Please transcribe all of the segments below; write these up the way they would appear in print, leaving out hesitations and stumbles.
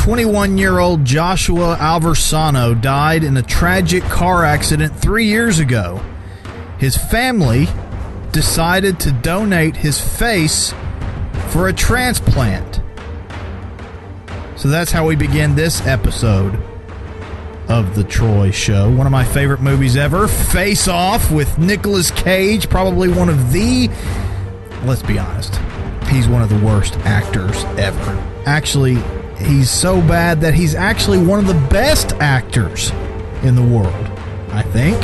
21-year-old Joshua Alversano died in a tragic car accident 3 years ago. His family decided to donate his face for a transplant. So that's how we begin this episode of The Troy Show. One of my favorite movies ever, Face Off with Nicolas Cage, probably one of the, let's be honest, he's one of the worst actors ever. Actually, he's so bad that he's actually one of the best actors in the world, I think.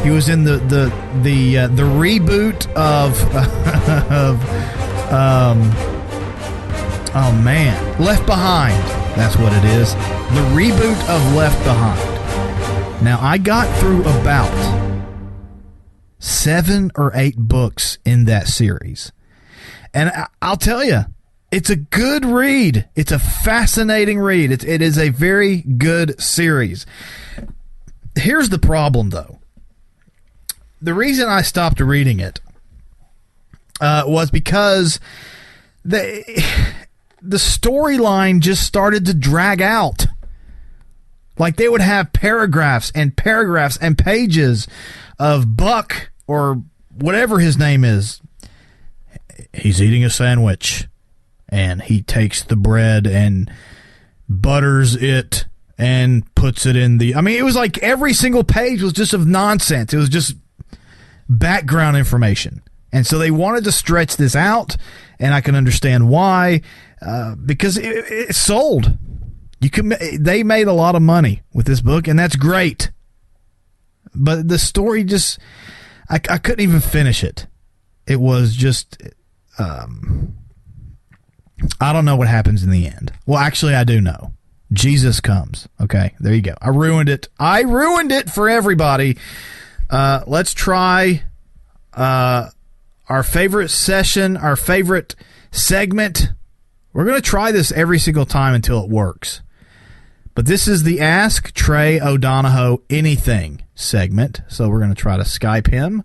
He was in the reboot of oh man, Left Behind. That's what it is. The reboot of Left Behind. Now, I got through about 7 or 8 books in that series. And I'll tell you, it's a good read. It's a fascinating read. It is a very good series. Here's the problem, though. The reason I stopped reading it was because the storyline just started to drag out. Like, they would have paragraphs and paragraphs and pages of Buck, or whatever his name is. He's eating a sandwich, and he takes the bread and butters it and puts it in the... I mean, it was like every single page was just of nonsense. It was just background information. And so they wanted to stretch this out, and I can understand why, because it sold. They made a lot of money with this book, and that's great. But the story just... I couldn't even finish it. It was just... I don't know what happens in the end. Well, actually, I do know. Jesus comes. Okay, there you go. I ruined it. I ruined it for everybody. Let's try our favorite session, our favorite segment. We're going to try this every single time until it works. But this is the Ask Trey O'Donohoe Anything segment. So we're going to try to Skype him.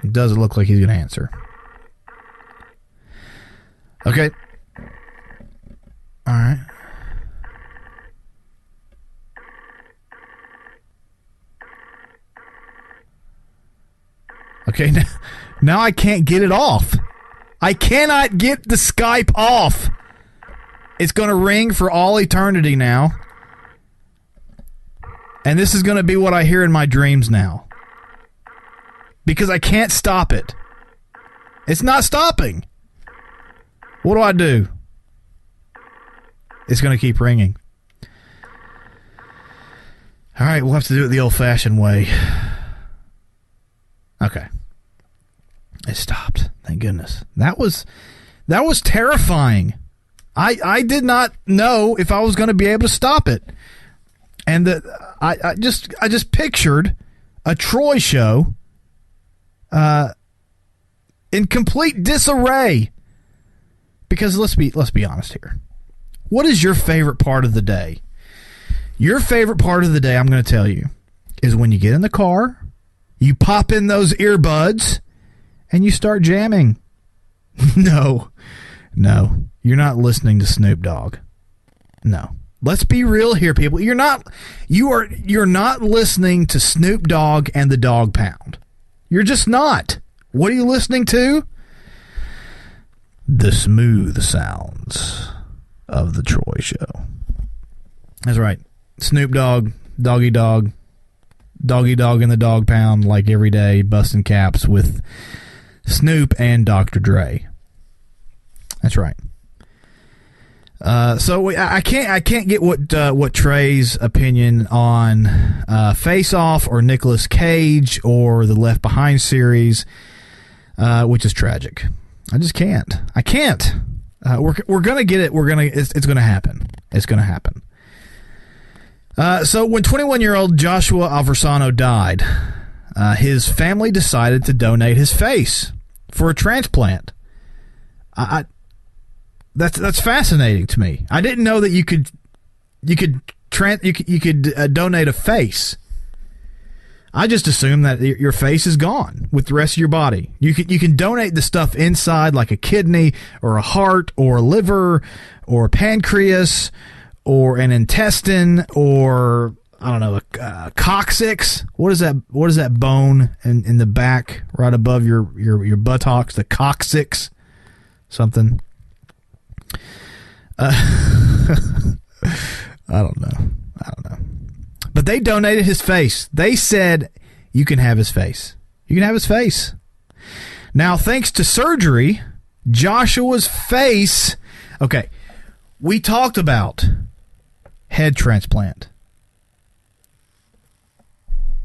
It doesn't look like he's going to answer. Okay. All right. Okay, now I can't get it off. I cannot get the Skype off. It's going to ring for all eternity now. And this is going to be what I hear in my dreams now. Because I can't stop it. It's not stopping. What do I do? It's going to keep ringing. All right, we'll have to do it the old-fashioned way. Okay. It stopped. Thank goodness. That was terrifying. I did not know if I was going to be able to stop it. And I just pictured a Troy show in complete disarray. Because let's be honest here. What is your favorite part of the day? Your favorite part of the day, I'm going to tell you, is when you get in the car, you pop in those earbuds, and you start jamming. No, you're not listening to Snoop Dogg. No. Let's be real here, people. You're not listening to Snoop Dogg and the Dog Pound. You're just not. What are you listening to? The smooth sounds of the Troy Show. That's right. Snoop Dogg, Doggy Dog, Doggy Dog and the Dog Pound, like every day, busting caps with Snoop and Dr. Dre. That's right. So I can't get what Trey's opinion on Face Off or Nicolas Cage or the Left Behind series, which is tragic. I just can't. I can't. We're gonna get it. It's gonna happen. It's gonna happen. So when 21-year-old Joshua Alversano died, his family decided to donate his face for a transplant. That's fascinating to me. I didn't know that you could you could donate a face. I just assume that your face is gone with the rest of your body. You can donate the stuff inside, like a kidney or a heart or a liver or a pancreas or an intestine or, I don't know, a coccyx. What is that? What is that bone in the back right above your buttocks? The coccyx something. I don't know. But they donated his face. They said, you can have his face. You can have his face. Now, thanks to surgery, Joshua's face... Okay, we talked about head transplant,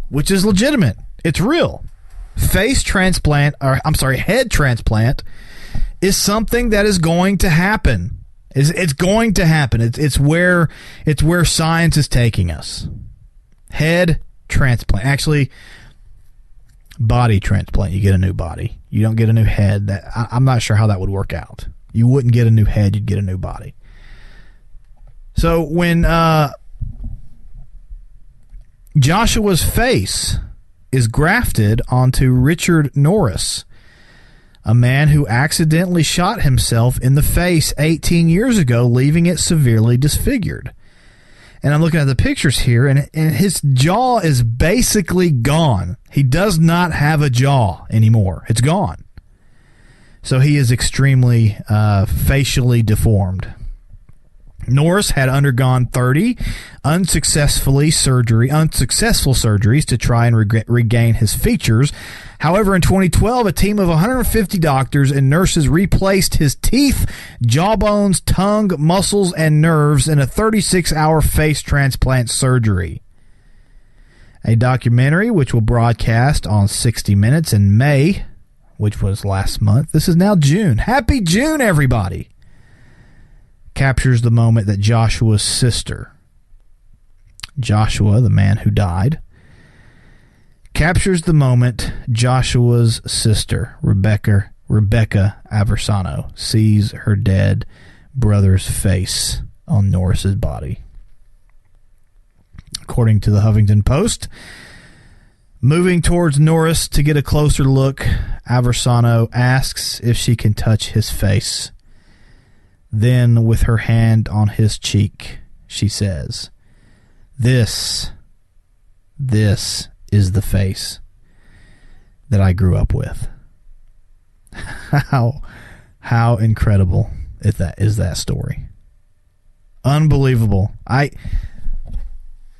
which is legitimate. It's real. Head transplant is something that is going to happen. It's going to happen. It's where science is taking us. Head transplant. Actually, body transplant. You get a new body. You don't get a new head. I'm not sure how that would work out. You wouldn't get a new head. You'd get a new body. So when Joshua's face is grafted onto Richard Norris, a man who accidentally shot himself in the face 18 years ago, leaving it severely disfigured. And I'm looking at the pictures here, and his jaw is basically gone. He does not have a jaw anymore. It's gone. So he is extremely facially deformed. Norris had undergone 30 unsuccessful surgeries to try and regain his features. However, in 2012, a team of 150 doctors and nurses replaced his teeth, jawbones, tongue, muscles, and nerves in a 36-hour face transplant surgery. A documentary, which will broadcast on 60 Minutes in May, which was last month. This is now June. Happy June, everybody! Captures the moment that Joshua's sister, Joshua, the man who died, captures the moment Joshua's sister, Rebecca Aversano, sees her dead brother's face on Norris's body. According to the Huffington Post, moving towards Norris to get a closer look, Aversano asks if she can touch his face. Then, with her hand on his cheek, she says, This is the face that I grew up with. How incredible is that story? Unbelievable.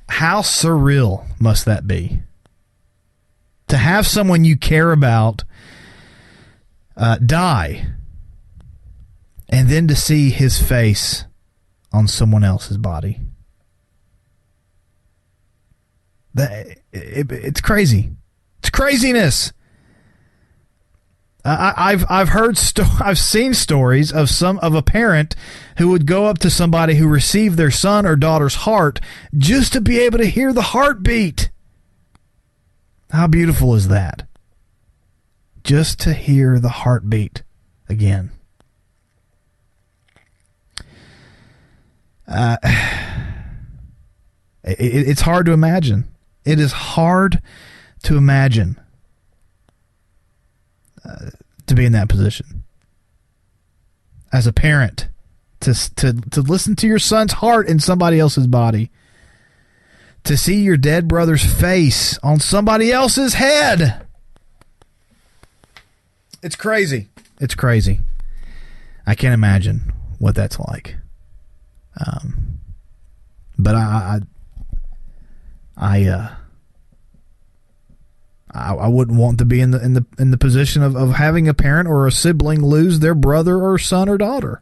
How surreal must that be? To have someone you care about die, and then to see his face on someone else's body. It's crazy. It's craziness. I've seen stories of a parent who would go up to somebody who received their son or daughter's heart just to be able to hear the heartbeat. How beautiful is that? Just to hear the heartbeat again. It's hard to imagine. It is hard to imagine to be in that position as a parent, to listen to your son's heart in somebody else's body, to see your dead brother's face on somebody else's head. It's crazy. It's crazy. I can't imagine what that's like. But I wouldn't want to be in the position of having a parent or a sibling lose their brother or son or daughter.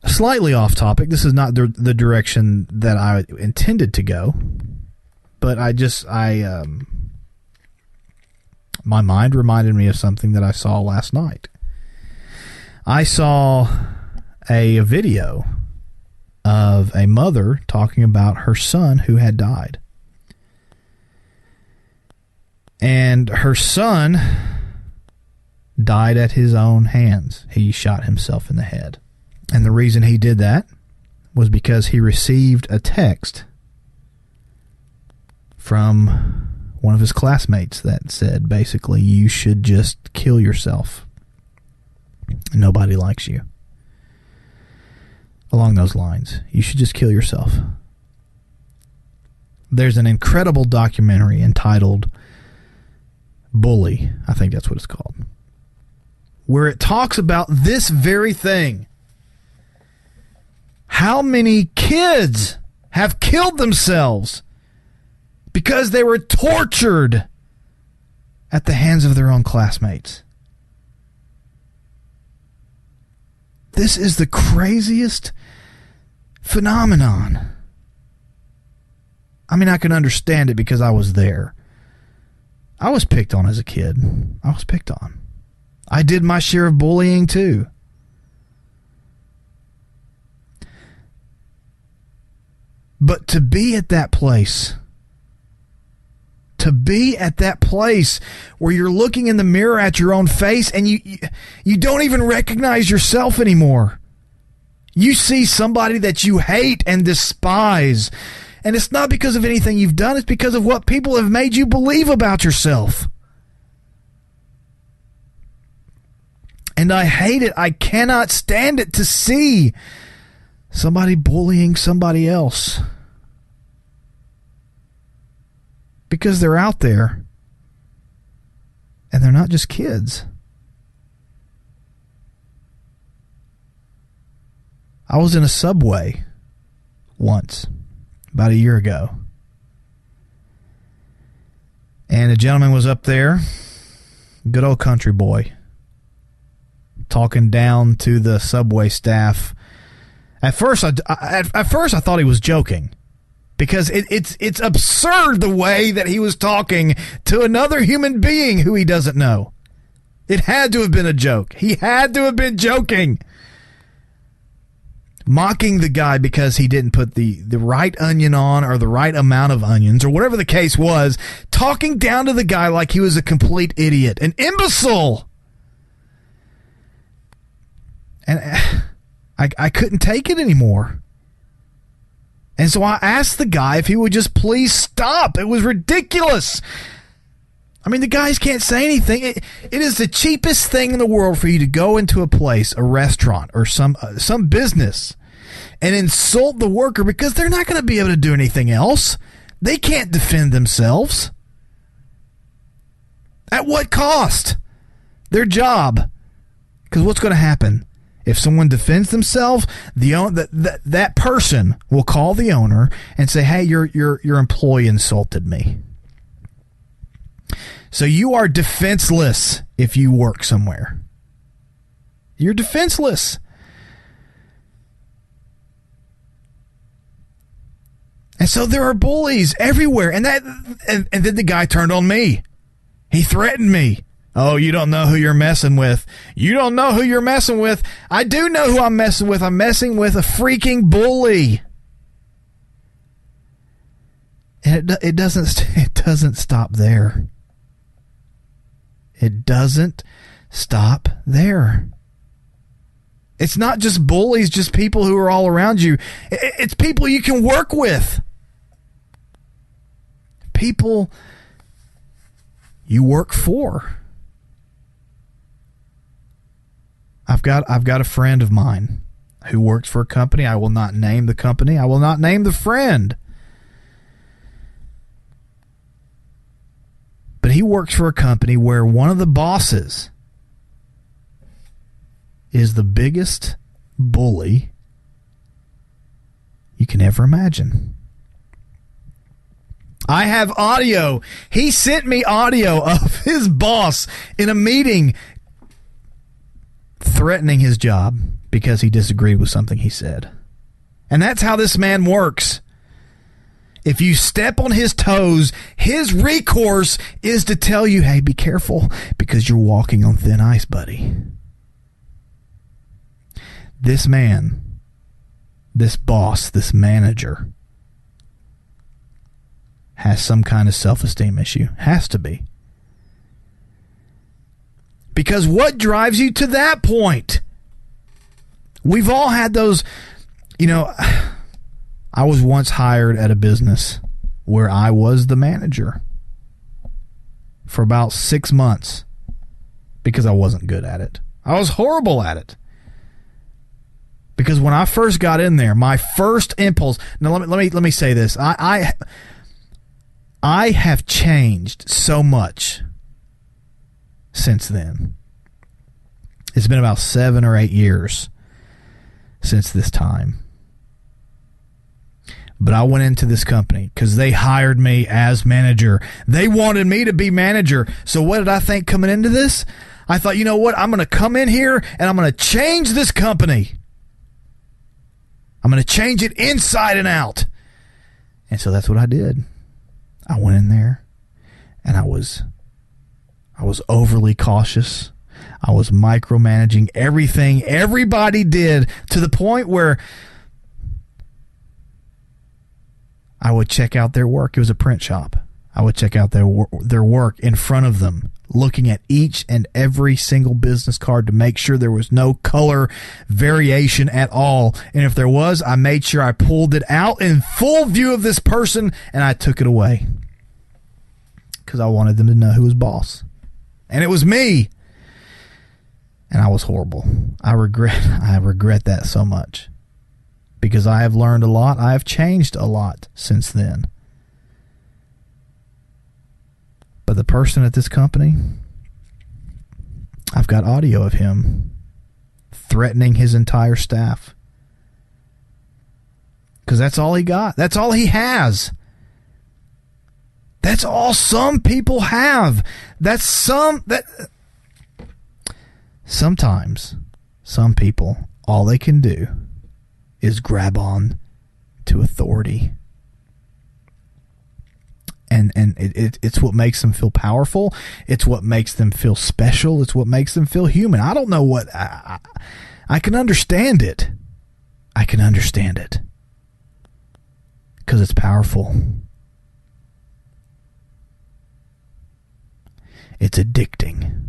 Slightly off topic. This is not the direction that I intended to go, but my mind reminded me of something that I saw last night. I saw a video of a mother talking about her son who had died. And her son died at his own hands. He shot himself in the head. And the reason he did that was because he received a text from one of his classmates that said, basically, you should just kill yourself. Nobody likes you. Along those lines, you should just kill yourself. There's an incredible documentary entitled Bully, I think that's what it's called, where it talks about this very thing. How many kids have killed themselves because they were tortured at the hands of their own classmates? This is the craziest phenomenon. I mean, I can understand it because I was there. I was picked on as a kid. I was picked on. I did my share of bullying too. But to be at that place, where you're looking in the mirror at your own face and you don't even recognize yourself anymore. You see somebody that you hate and despise. And it's not because of anything you've done. It's because of what people have made you believe about yourself. And I hate it. I cannot stand it to see somebody bullying somebody else. Because they're out there. And they're not just kids. I was in a subway once, about a year ago. And a gentleman was up there, good old country boy, talking down to the subway staff. At first I thought he was joking, because it's absurd the way that he was talking to another human being who he doesn't know. It had to have been a joke. He had to have been joking. Mocking the guy because he didn't put the right onion on, or the right amount of onions, or whatever the case was. Talking down to the guy like he was a complete idiot, an imbecile. And I couldn't take it anymore. And so I asked the guy if he would just please stop. It was ridiculous. I mean, the guys can't say anything. It is the cheapest thing in the world for you to go into a place, a restaurant, or some business, and insult the worker, because they're not going to be able to do anything else. They can't defend themselves. At what cost? Their job. Because what's going to happen? If someone defends themselves, that person will call the owner and say, "Hey, your employee insulted me." So you are defenseless if you work somewhere. You're defenseless. And so there are bullies everywhere. And then the guy turned on me. He threatened me. "Oh, you don't know who you're messing with. You don't know who you're messing with." I do know who I'm messing with. I'm messing with a freaking bully. And it doesn't stop there. It doesn't stop there. It's not just bullies, just people who are all around you. It's people you can work with. People you work for. I've got a friend of mine who works for a company. I will not name the company. I will not name the friend. But he works for a company where one of the bosses is the biggest bully you can ever imagine. I have audio. He sent me audio of his boss in a meeting threatening his job because he disagreed with something he said. And that's how this man works. If you step on his toes, his recourse is to tell you, "Hey, be careful, because you're walking on thin ice, buddy." This man, this boss, this manager, has some kind of self-esteem issue. Has to be. Because what drives you to that point? We've all had those, I was once hired at a business where I was the manager for about 6 months because I wasn't good at it. I was horrible at it. Because when I first got in there, my first impulse. Now let me say this. I have changed so much since then. It's been about 7 or 8 years since this time. But I went into this company because they hired me as manager. They wanted me to be manager. So what did I think coming into this? I thought, you know what? I'm going to come in here and I'm going to change this company. I'm going to change it inside and out. And so that's what I did. I went in there and I was overly cautious. I was micromanaging everything everybody did to the point where I would check out their work. It was a print shop. I would check out their work in front of them, looking at each and every single business card to make sure there was no color variation at all. And if there was, I made sure I pulled it out in full view of this person and I took it away because I wanted them to know who was boss. And it was me. And I was horrible. I regret that so much because I have learned a lot. I have changed a lot since then. But the person at this company, I've got audio of him threatening his entire staff. Because that's all he got. That's all he has. That's all some people have. Sometimes some people, all they can do is grab on to authority. And it's what makes them feel powerful. It's what makes them feel special. It's what makes them feel human. I don't know what... I can understand it. I can understand it. Because it's powerful. It's addicting.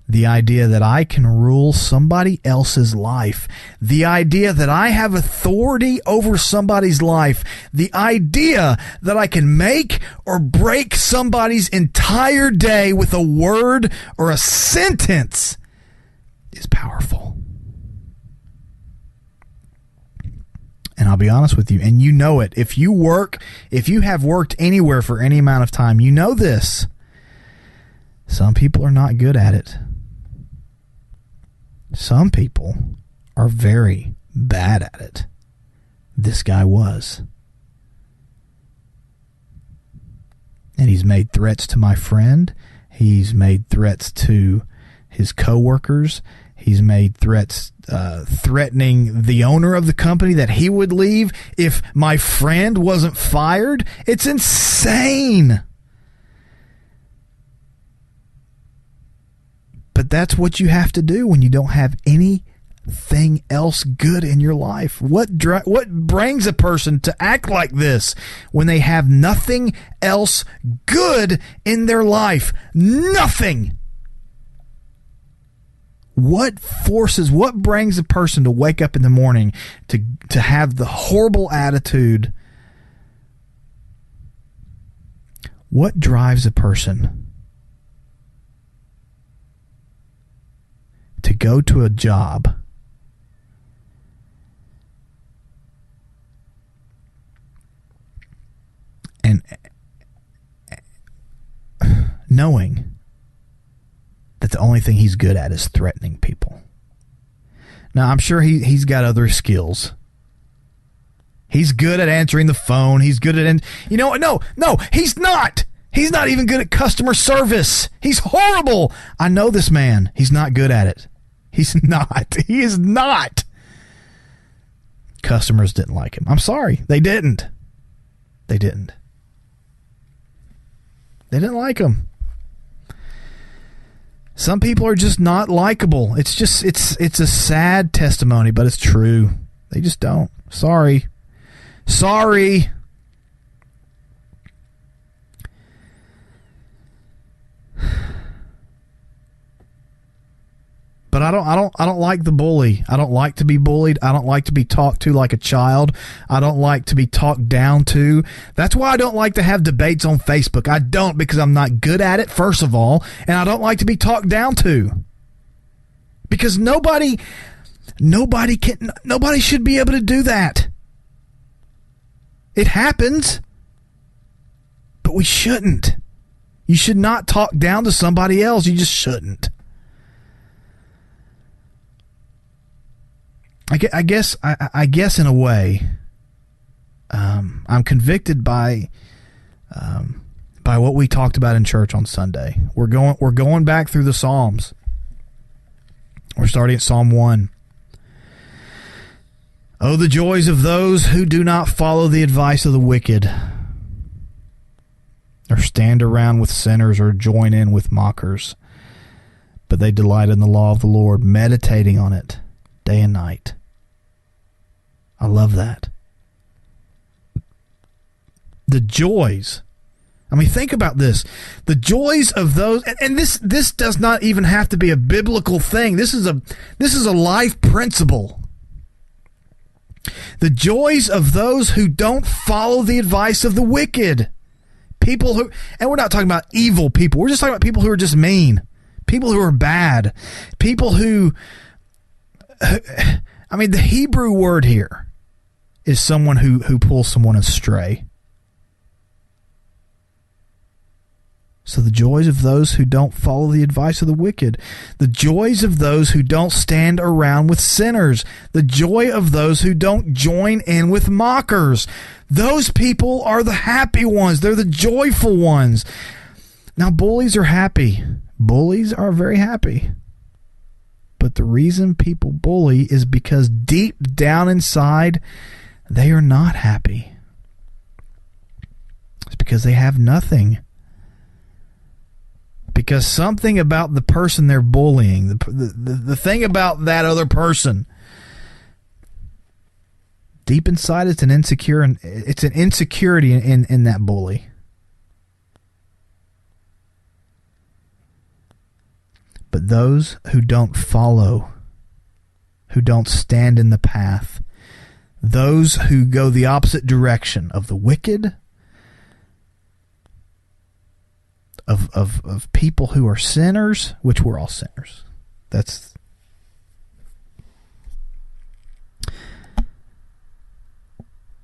The idea that I can rule somebody else's life. The idea that I have authority over somebody's life. The idea that I can make or break somebody's entire day with a word or a sentence is powerful. And I'll be honest with you, and you know it. If you have worked anywhere for any amount of time, you know this. Some people are not good at it. Some people are very bad at it. This guy was. And he's made threats to my friend. He's made threats to his coworkers. He's made threats threatening the owner of the company that he would leave if my friend wasn't fired. It's insane. But that's what you have to do when you don't have anything else good in your life. What brings a person to act like this when they have nothing else good in their life? Nothing. What brings a person to wake up in the morning to have the horrible attitude? What drives a person to go to a job and knowing that the only thing he's good at is threatening people? Now, I'm sure he's got other skills. He's good at answering the phone. He's good at... No, he's not. He's not even good at customer service. He's horrible. I know this man. He's not good at it. He's not. He is not. Customers didn't like him. I'm sorry. They didn't. They didn't like him. Some people are just not likable. It's a sad testimony, but it's true. They just don't. Sorry. But I don't like the bully. I don't like to be bullied. I don't like to be talked to like a child. I don't like to be talked down to. That's why I don't like to have debates on Facebook. I don't, because I'm not good at it, first of all, and I don't like to be talked down to. Because nobody should be able to do that. It happens, but we shouldn't. You should not talk down to somebody else. You just shouldn't. I guess in a way, I'm convicted by what we talked about in church on Sunday. We're going back through the Psalms. We're starting at Psalm 1. Oh, the joys of those who do not follow the advice of the wicked, or stand around with sinners, or join in with mockers, but they delight in the law of the Lord, meditating on it day and night. I love that. The joys. I mean, think about this. The joys of those, and this does not even have to be a biblical thing. This is a life principle. The joys of those who don't follow the advice of the wicked. People who, and we're not talking about evil people. We're just talking about people who are just mean. People who are bad. People who, I mean, the Hebrew word here is someone who pulls someone astray. So the joys of those who don't follow the advice of the wicked, the joys of those who don't stand around with sinners, the joy of those who don't join in with mockers. Those people are the happy ones. They're the joyful ones. Now, bullies are happy. Bullies are very happy. But the reason people bully is because deep down inside, they are not happy. It's because they have nothing. Because something about the person they're bullying, the thing about that other person, deep inside it's an insecurity in that bully. But those who don't follow, who don't stand in the path, those who go the opposite direction of the wicked, of people who are sinners, which we're all sinners. That's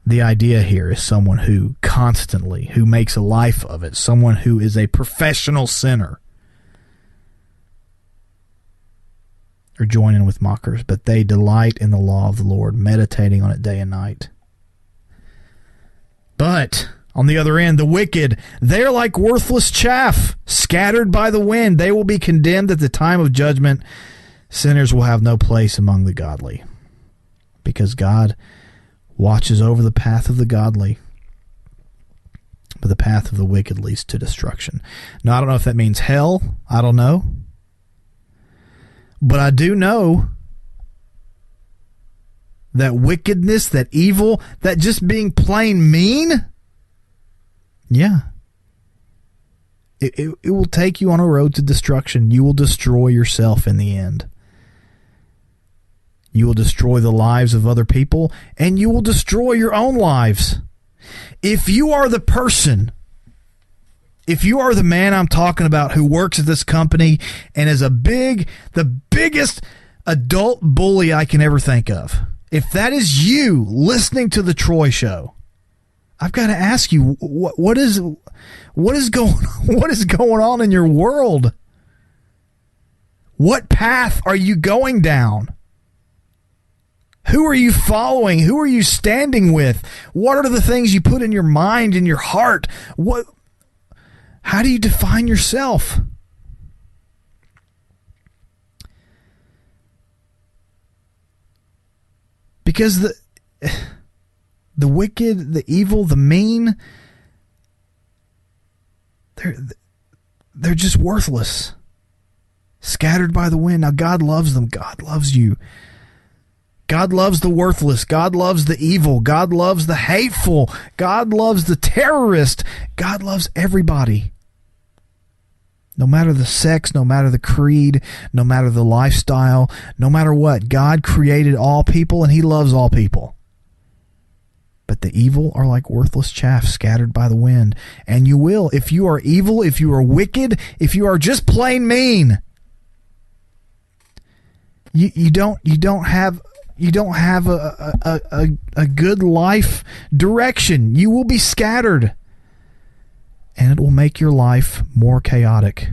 the idea here, is someone who constantly, who makes a life of it, someone who is a professional sinner, or join in with mockers, but they delight in the law of the Lord, meditating on it day and night. But on the other end, the wicked, they're like worthless chaff, scattered by the wind. They will be condemned at the time of judgment. Sinners will have no place among the godly, because God watches over the path of the godly, but the path of the wicked leads to destruction. Now, I don't know if that means hell. I don't know. But I do know that wickedness, that evil, that just being plain mean, yeah, it will take you on a road to destruction. You will destroy yourself in the end. You will destroy the lives of other people, and you will destroy your own lives. If you are the person, if you are the man I'm talking about who works at this company and is the biggest adult bully I can ever think of, if that is you listening to the Troy Show, I've got to ask you, what is going on in your world? What path are you going down? Who are you following? Who are you standing with? What are the things you put in your mind and your heart? How do you define yourself? Because the wicked, the evil, the mean, they're just worthless, scattered by the wind. Now, God loves them. God loves you. God loves the worthless. God loves the evil. God loves the hateful. God loves the terrorist. God loves everybody. No matter the sex, no matter the creed, no matter the lifestyle, no matter what, God created all people and he loves all people. But the evil are like worthless chaff scattered by the wind. And you will, if you are evil, if you are wicked, if you are just plain mean, you don't have a good life direction. You will be scattered. And it will make your life more chaotic.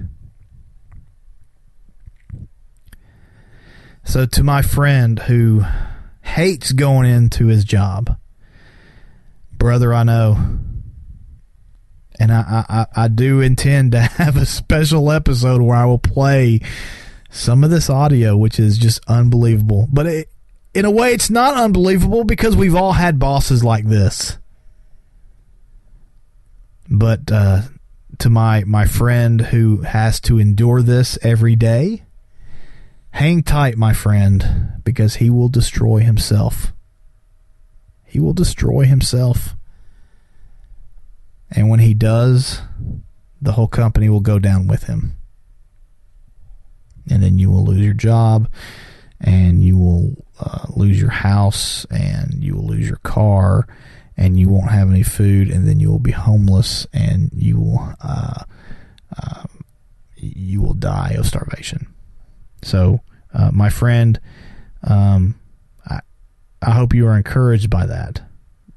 So to my friend who hates going into his job, brother, I know, and I do intend to have a special episode where I will play some of this audio, which is just unbelievable. But in a way, it's not unbelievable because we've all had bosses like this. But to my friend who has to endure this every day, hang tight, my friend, because he will destroy himself. He will destroy himself. And when he does, the whole company will go down with him. And then you will lose your job, and you will lose your house, and you will lose your car, and you won't have any food, and then you will be homeless, and you will die of starvation. So, my friend, I hope you are encouraged by that.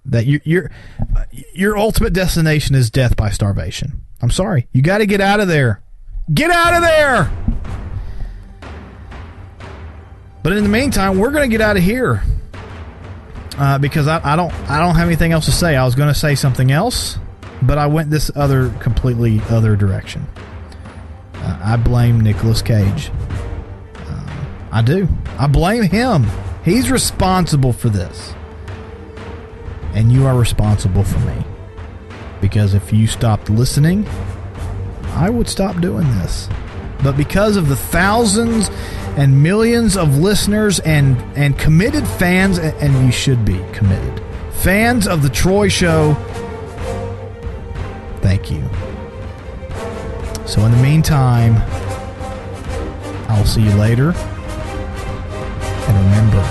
That your ultimate destination is death by starvation. I'm sorry, you got to get out of there. Get out of there. But in the meantime, we're going to get out of here. Because I don't have anything else to say. I was going to say something else, but I went this completely other direction. I blame Nicolas Cage. I do. I blame him. He's responsible for this. And you are responsible for me. Because if you stopped listening, I would stop doing this. But because of the thousands and millions of listeners and committed fans, and you should be committed, fans of the Troy Show, thank you. So in the meantime, I'll see you later. And remember,